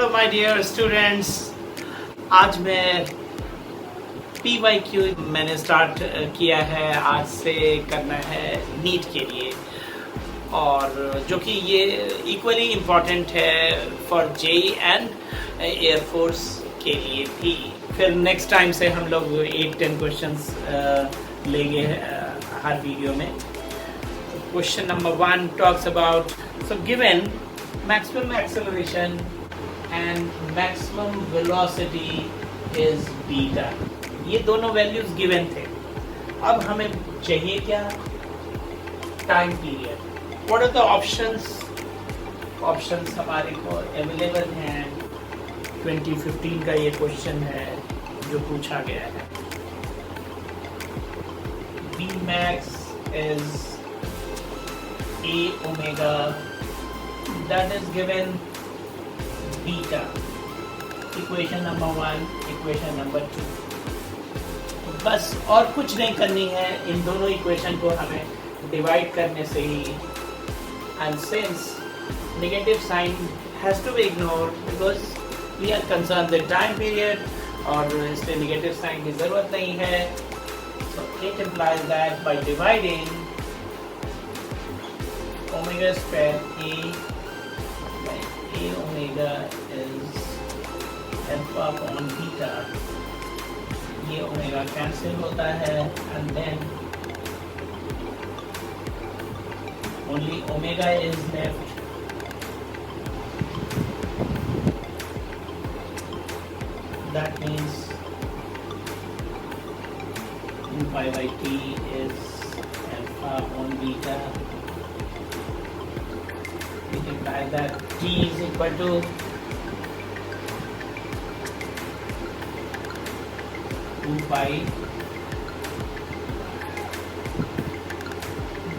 Hello my dear students, आज मैं PYQ मैंने स्टार्ट किया है, आज से करना है नीट के लिए, और जो कि ये इक्वली इम्पॉर्टेंट है फॉर जेई एंड एयरफोर्स के लिए भी। फिर नेक्स्ट टाइम से हम लोग 8-10 क्वेश्चंस लेंगे हर वीडियो में। Question number 1 talks about given maximum acceleration and maximum velocity is beta। ये दोनों वैल्यूज गिवन थे। अब हमें चाहिए क्या? Time period. What are the options? Options हमारे को अवेलेबल हैं। 2015 का ये क्वेश्चन है जो पूछा गया है। B max is A omega, that is given beta, equation number 1, equation number 2। तो बस और कुछ नहीं करनी है, इन दोनों इक्वेशन को हमें डिवाइड करने से ही, and since negative sign has to be ignored because we are concern with time period, और इसलिए नेगेटिव साइन की जरूरत नहीं है। So it implies that by dividing omega square A omega is alpha upon beta, ये omega cancel होता है, and then only omega is left। That means 2 pi by t is alpha on beta। We can write that t is equal to two pi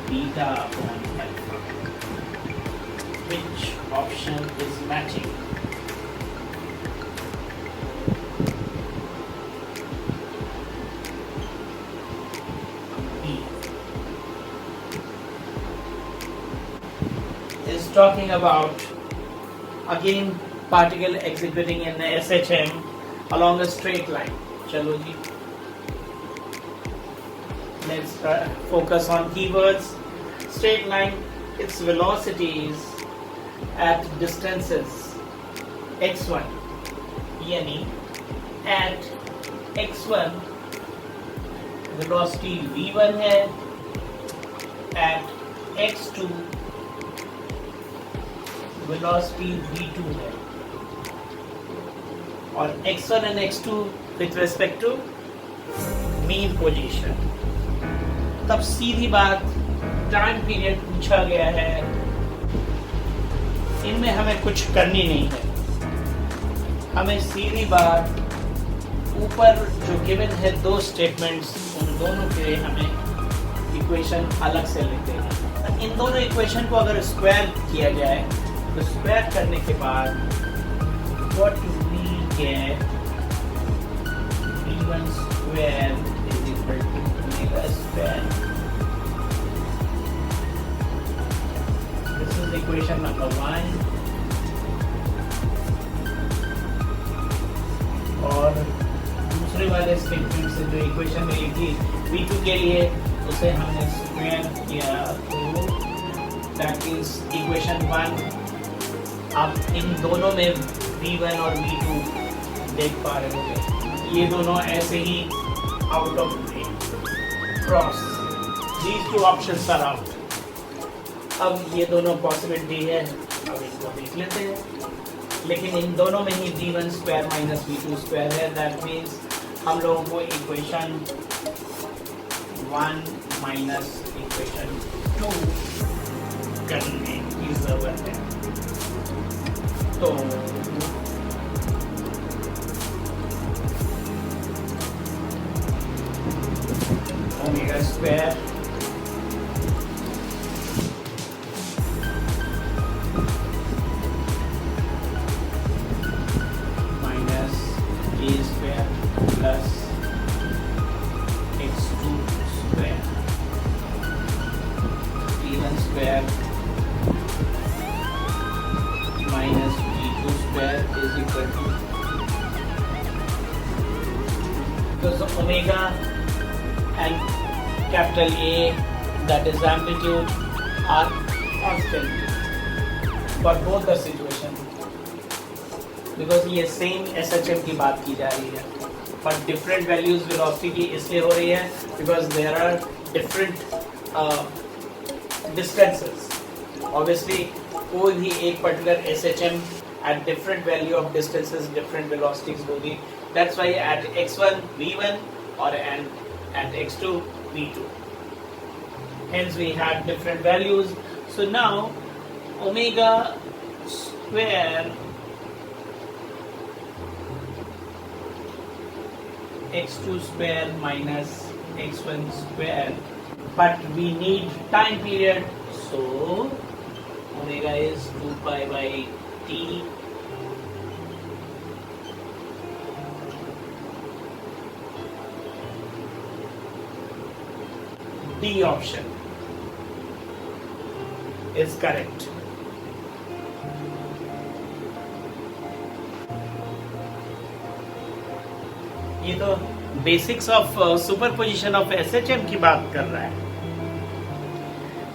beta upon alpha। Which option is matching? B is talking about again particle executing in SHM along a straight line। चलो जी, let's focus on keywords। Straight line, its velocities at distances x1, यानी at x1 velocity v1 है, at x2 velocity v2 है, और x1 and x2 with respect to mean position। तब सीधी बात, time period पूछा गया है, इनमें हमें कुछ करनी नहीं है। हमें सीधी बात ऊपर जो गिवन है दो स्टेटमेंट्स, उन दोनों के हमें इक्वेशन अलग से लेते हैं। इन दोनों इक्वेशन को अगर स्क्वायर किया जाए तो स्क्वायर करने के बाद what we get, v1 square is equal to omega square। This is equation number 1। और दूसरे वाले स्टेटमेंट से जो इक्वेशन मिली थी v2 के लिए, उसे हमने स्क्वायर किया, तो दैट इज इक्वेशन 1। आप इन दोनों में v1 और v2 देख पा रहे होंगे, ये दोनों ऐसे ही out of cross, these two options are out। अब ये दोनों पॉसिबिलिटी है, अब इनको देख लेते हैं। लेकिन इन दोनों में ही v1 square minus v2 square है, दैट मीन्स हम लोगों को इक्वेशन 1 माइनस इक्वेशन 2 करने की जरूरत है। तो omega square minus A square plus x2 square, v1 square minus v2 square is omega, and capital A, that is amplitude, are constant for both the situation, because ये same SHM की बात की जा रही है, but different values velocity की इसलिए हो रही है because there are different distances. Obviously कोई भी एक particular SHM at different value of distances different velocities होगी. That's why at x1 v1 or at x2 v2. Hence we have different values. So now omega square x2 square minus x1 square, but we need time period, so omega is 2 pi by t D option is correct. ये तो basics of superposition of SHM की बात कर रहा है.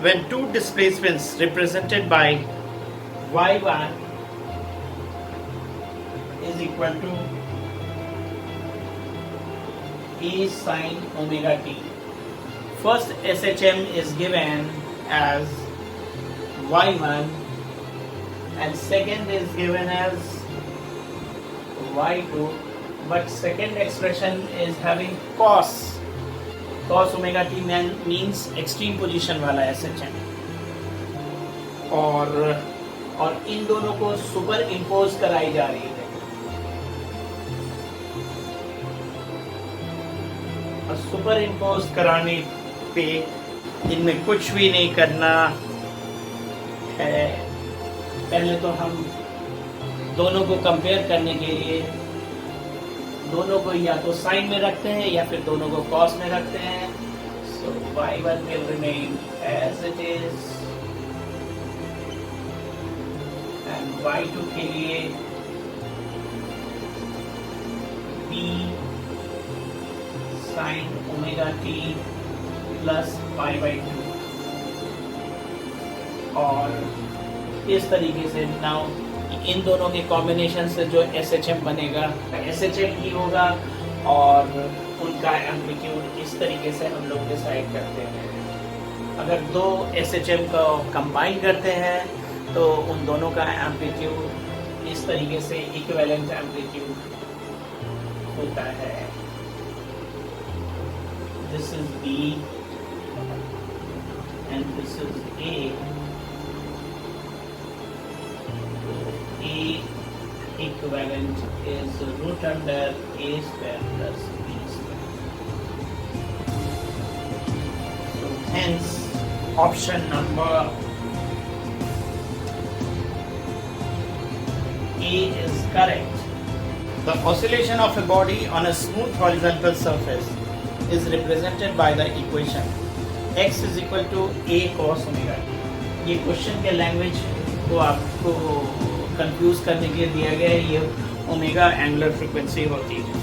When two displacements represented by y1 is equal to a sin omega t. First SHM is given as y1 and second is given as y2, but second expression is having cos omega t means extreme position वाला SHM, और इन दोनों को super impose कराई जा रही है. और super impose कराने पे इनमें कुछ भी नहीं करना है. पहले तो हम दोनों को कंपेयर करने के लिए दोनों को या तो साइन में रखते हैं या फिर दोनों को कॉस में रखते हैं. सो y1 will remain as it is and y2 के लिए b sin omega t plus pi by 2, और इस तरीके से नाउ इन दोनों के कॉम्बिनेशन से जो SHM बनेगा SHM ही होगा, और उनका एम्पलीट्यूड इस तरीके से हम लोग डिसाइड करते हैं. अगर दो SHM को कंबाइन करते हैं तो उन दोनों का एम्पलीट्यूड इस तरीके से इक्विवेलेंट एम्पलीट्यूड होता है. This is B and this is A. A equivalent is root under A square plus B square. So hence option number A is correct. The oscillation of a body on a smooth horizontal surface is represented by the equation x is equal to a cos omega. ये question के language को आपको confuse करने के लिए दिया गया है. ये ओमेगा एंगुलर फ्रीक्वेंसी होती है.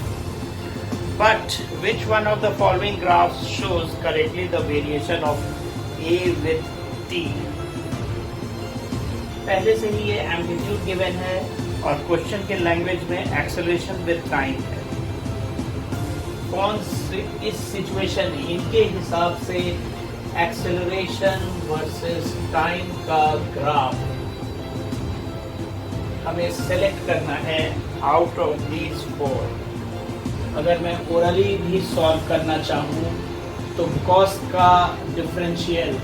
But which one of the following graphs shows correctly the variation of A with T. पहले से ही ये एम्पलीट्यूड गिवन है और क्वेश्चन के लैंग्वेज में एक्सेलरेशन विद टाइम है. कौन से इस सिचुएशन इनके हिसाब से एक्सेलरेशन वर्सेस टाइम का ग्राफ हमें सेलेक्ट करना है आउट ऑफ दीज 4. अगर मैं ओरली भी सॉल्व करना चाहूँ तो कॉस का डिफरेंशियल,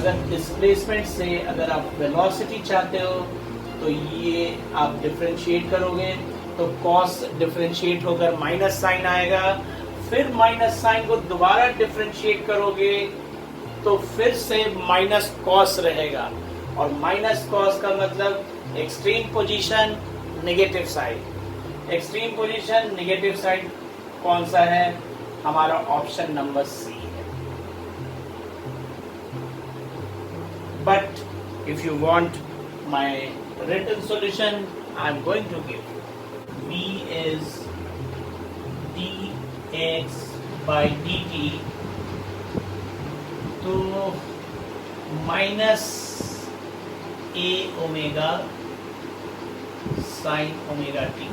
अगर डिस्प्लेसमेंट से अगर आप वेलोसिटी चाहते हो तो ये आप डिफरेंशिएट करोगे तो कॉस डिफरेंशिएट होकर माइनस साइन आएगा. फिर माइनस साइन को दोबारा डिफरेंशिएट करोगे तो फिर से माइनस कॉस रहेगा, और माइनस कॉस का मतलब extreme position negative side. Extreme position negative side कौन सा है? हमारा ऑप्शन नंबर सी है. But if you want my written solution I am going to give B is D x by dt, तो minus a omega sin omega t,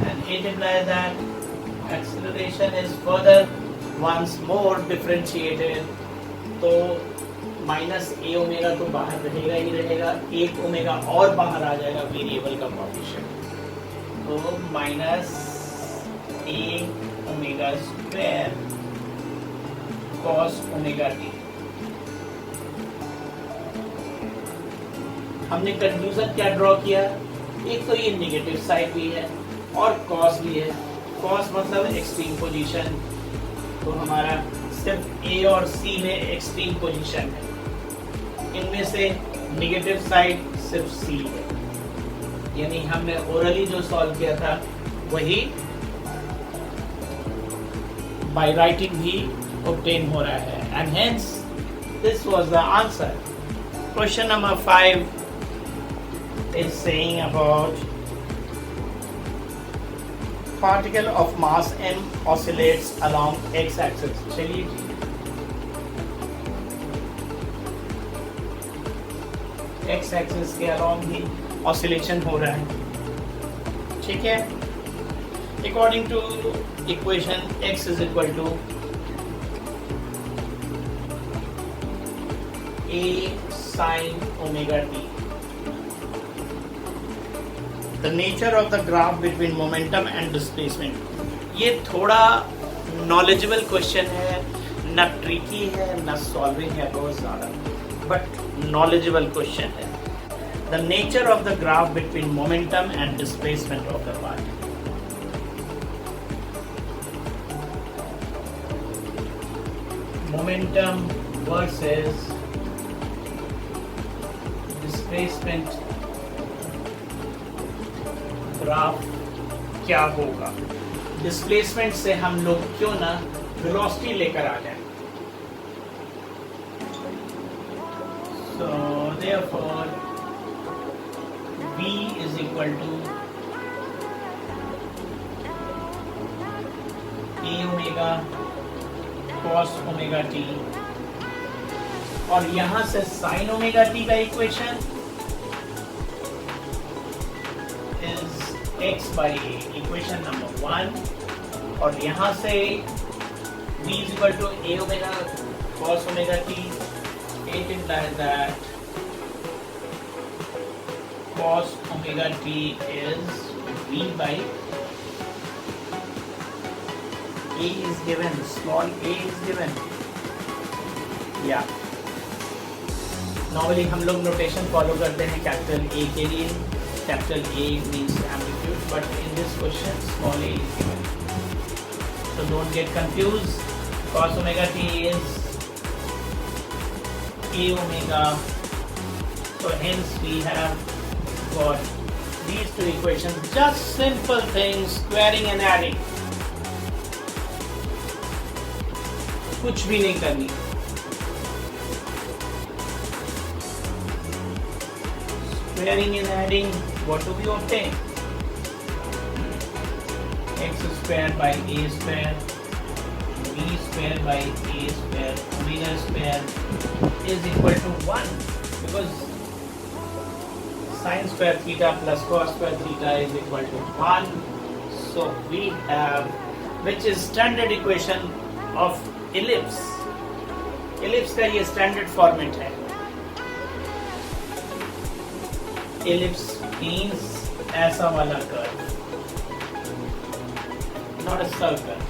and it implies that acceleration is further once more differentiated, तो minus A omega तो बाहर रहेगा ही रहेगा, एक omega और बाहर आ जाएगा वेरिएबल का कोएफिशिएंट, तो minus A omega square cos omega T. हमने कंक्लूजन क्या ड्रॉ किया, एक तो ये नेगेटिव साइड भी है और कॉस भी है, कॉस मतलब एक्सट्रीम पोजीशन, तो हमारा सिर्फ ए और सी में एक्सट्रीम पोजीशन है, इनमें से नेगेटिव साइड सिर्फ सी है, यानी हमने ओरली जो सॉल्व किया था वही बाय राइटिंग भी ऑब्टेन हो रहा है, and hence this was the answer. Question number 5 is saying about particle of mass m oscillates along x-axis। चलिए x-axis के along ही oscillation हो रहा है, ठीक है। According to equation x is equal to a sin omega t। The nature of the graph between momentum and displacement, ये थोड़ा knowledgeable question है, न tricky है न solving है बहुत ज़्यादा, but knowledgeable question है। The nature of the graph between momentum and displacement of the particle। Momentum versus displacement graph क्या होगा। डिस्प्लेसमेंट से हम लोग क्यों ना वेलोसिटी लेकर आ जाए, so therefore v is equal to a omega cos omega t, और यहां से sin ओमेगा t का equation x by a, equation number 1, और यहाँ से v is equal to a omega cos omega t, it implies that cos omega t is v by a is given, small a is given, yeah। Normally हम लोग notation follow करते हैं capital A के लिए, capital A means amplitude, but in this question small a is given, so don't get confused। Cos omega t is a omega, so hence we have got these two equations, just simple things, squaring and adding, कुछ भी नहीं करनी। Squaring and adding, what do we obtain? X square by a square, b square by a square, omega square is equal to 1, because sin square theta plus cos square theta is equal to 1. So we have, which is standard equation of ellipse। ellipse का ये standard format है। ellipse means ऐसा वाला curve, not a circle।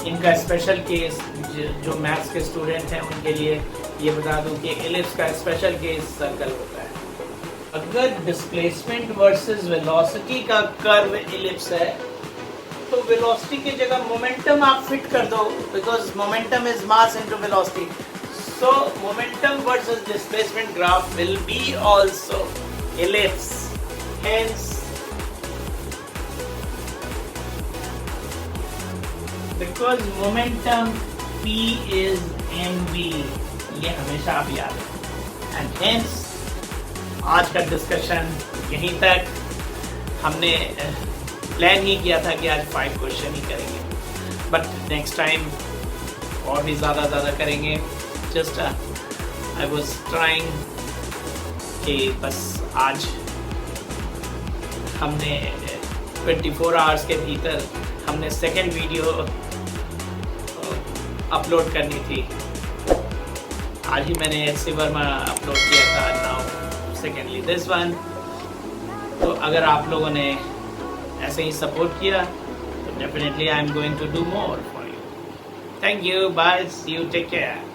इनका special case, जो maths के student हैं उनके लिए ये बता दूं कि ellipse का स्पेशल केस सर्कल होता है। अगर डिस्प्लेसमेंट वर्सेस वेलोसिटी का कर्व ellipse है, तो वेलोसिटी की जगह मोमेंटम आप फिट कर दो, because momentum is mass into velocity. So momentum versus displacement graph will be also ellipse. Hence, because momentum P is mv, ये हमेशा आप याद रखें। And hence, आज का डिस्कशन यहीं तक। हमने प्लान ही किया था कि आज 5 क्वेश्चन ही करेंगे, बट नेक्स्ट टाइम और भी ज़्यादा करेंगे। जस्ट आई वॉज ट्राइंग कि बस आज हमने 24 आवर्स के भीतर हमने सेकेंड वीडियो अपलोड करनी थी। आज ही मैंने एच वर्मा अपलोड किया था, नाउ सेकेंडली दिस वन। तो अगर आप लोगों ने ऐसे ही सपोर्ट किया तो definitely I am going to do more for you. Thank you, bye, see you, take care.